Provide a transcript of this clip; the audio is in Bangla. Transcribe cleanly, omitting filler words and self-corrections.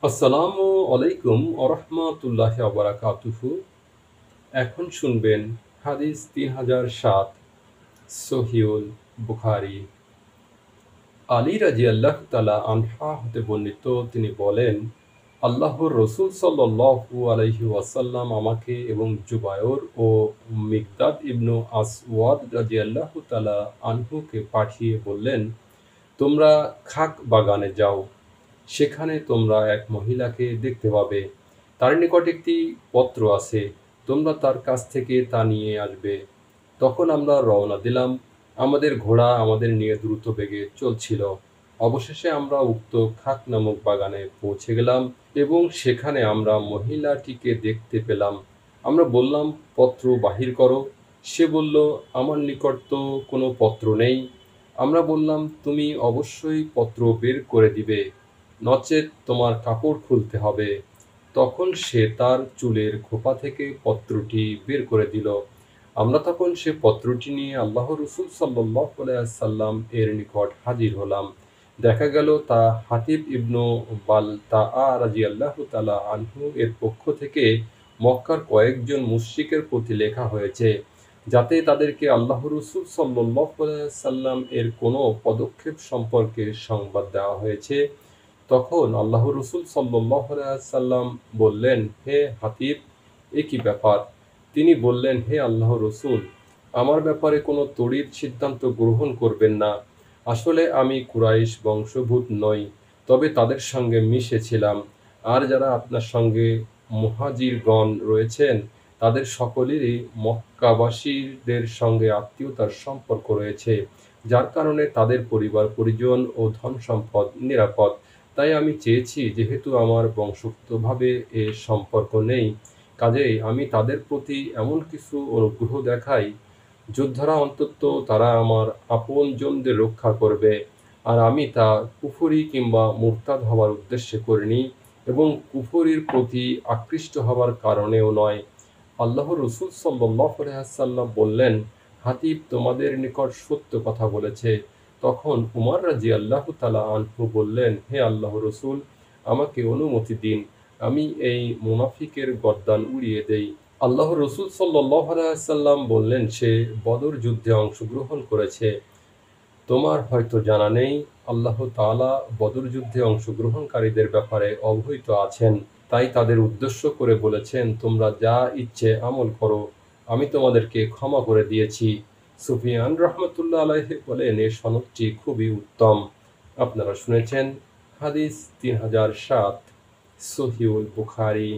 আসসালামু আলাইকুম আরহামাতুল্লাহি ওয়াবারাকাতুহু। এখন শুনবেন হাদিস ৩০০৭ সহিহুল বুখারী। আলী রাদিয়াল্লাহু তাআলা আনহা হতে বর্ণিত, তিনি বলেন, আল্লাহর রসুল সাল্লাল্লাহু আলাইহি ওয়াসাল্লাম আমাকে এবং জুবায়র ও মিকদাদ ইবনু আসওয়াদ রাদিয়াল্লাহু তাআলা আনহুকে পাঠিয়ে বললেন, তোমরা খাক বাগানে যাও। সেখানে তোমরা এক মহিলাকে দেখতে পাবে। তার নিকট একটি পত্র আছে। তোমরা তার কাছ থেকে তা নিয়ে আসবে। তখন আমরা রওনা দিলাম। আমাদের ঘোড়া আমাদের নিয়ে দ্রুত বেগে চলছিল। অবশেষে আমরা উক্ত খাক নামক বাগানে পৌঁছে গেলাম এবং সেখানে আমরা মহিলাটিকে দেখতে পেলাম। আমরা বললাম, পত্র বাহির করো। সে বলল, আমার নিকট তো কোনো পত্র নেই। আমরা বললাম, তুমি অবশ্যই পত্র বের করে দিবে, নচেৎ তোমার কাপড় খুলতে হবে। তখন সে তার চুলের খোপা থেকে পত্রটি বের করে দিল। আমরা তখন সে পত্রটি নিয়ে আল্লাহ রসুল সাল্লাল্লাহু আলাইহি ওয়াসাল্লাম এর নিকট হাজির হলাম। দেখা গেল তা হাতিব ইবনু বালতাআ রাদিয়াল্লাহু তাআলা আনহু এর পক্ষ থেকে মক্কার কয়েকজন মুশরিকের প্রতি লেখা হয়েছে, যাতে তাদেরকে আল্লাহ রসুল সাল্লাল্লাহু আলাইহি ওয়াসাল্লাম এর কোনো পদক্ষেপ সম্পর্কে সংবাদ দেওয়া হয়েছে। তখন আল্লাহ রসুল সাল্লাল্লাহু আলাইহি ওয়াসাল্লাম বললেন, হে হাতিব, এ কি ব্যাপার? তিনি বললেন, হে আল্লাহ রসুল, আমার ব্যাপারে কোনো তড়িৎ সিদ্ধান্ত গ্রহণ করবেন না। আসলে আমি কুরাইশ বংশভূত নই, তবে তাদের সঙ্গে মিশেছিলাম। আর যারা আপনার সঙ্গে মুহাজিরগণ রয়েছেন, তাদের সকলেরই মক্কাবাসীদের সঙ্গে আত্মীয়তার সম্পর্ক রয়েছে, যার কারণে তাদের পরিবার পরিজন ও ধন সম্পদ নিরাপদ। তাই আমি চেয়েছি, যেহেতু আমার বংশগতভাবে এ সম্পর্ক নেই, কাজেই আমি তাদের প্রতি এমন কিছু অনুগ্রহ দেখাই, যোদ্ধারা অন্তত তারা আমার আপনজনদের রক্ষা করবে। আর আমি তা কুফরি কিংবা মুরতাদ হওয়ার উদ্দেশ্যে করিনি, এবং কুফরির প্রতি আকৃষ্ট হওয়ার কারণেও নয়। আল্লাহ রসুল সাল্লাল্লাহু আলাইহি ওয়াসাল্লাম বললেন, হাতিব তোমাদের নিকট সত্য কথা বলেছে। তখন উমর রাদিয়াল্লাহু তাআলা আনহু বললেন, হে আল্লাহ রসুল, আমাকে অনুমতি দিন, আমি এই মুনাফিকের গর্দান উড়িয়ে দেই। আল্লাহ রসুল সাল্লাল্লাহু আলাইহি ওয়াসাল্লাম বললেন, সে বদর যুদ্ধে অংশগ্রহণ করেছে। তোমার হয়তো জানা নেই, আল্লাহ তাআলা বদর যুদ্ধে অংশগ্রহণকারীদের ব্যাপারে অবহিত আছেন। তাই তাদের উদ্দেশ্য করে বলেছেন, তোমরা যা ইচ্ছে আমল করো, আমি তোমাদেরকে ক্ষমা করে দিয়েছি। সুফিয়ান রহমতুল্লাহ আলাইহি বলেন, এর সনদটি খুবই উত্তম। আপনারা শুনেছেন হাদিস ৩০০৭ সহিহুল বুখারী।